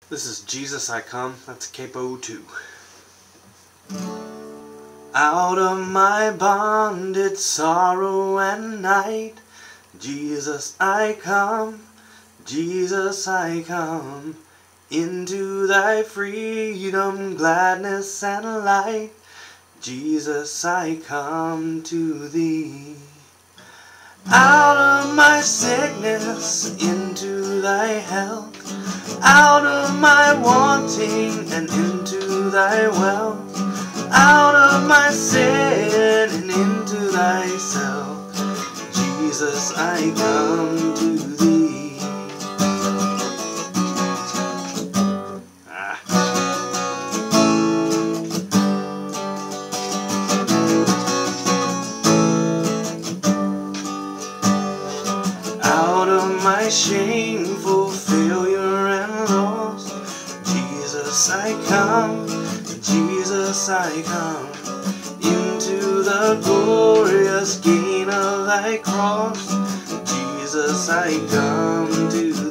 This is Jesus I Come. That's Capo 2. Out of my bondage, sorrow and night, Jesus I come, Jesus I come. Into thy freedom, gladness and light, Jesus I come to thee. Out of my sickness, into thy health, out of my wanting and into thy wealth, out of my sin and into thyself, Jesus I come to thee. Out of my shameful failure and loss, Jesus I come, Jesus I come. Into the glorious gain of thy cross, Jesus I come to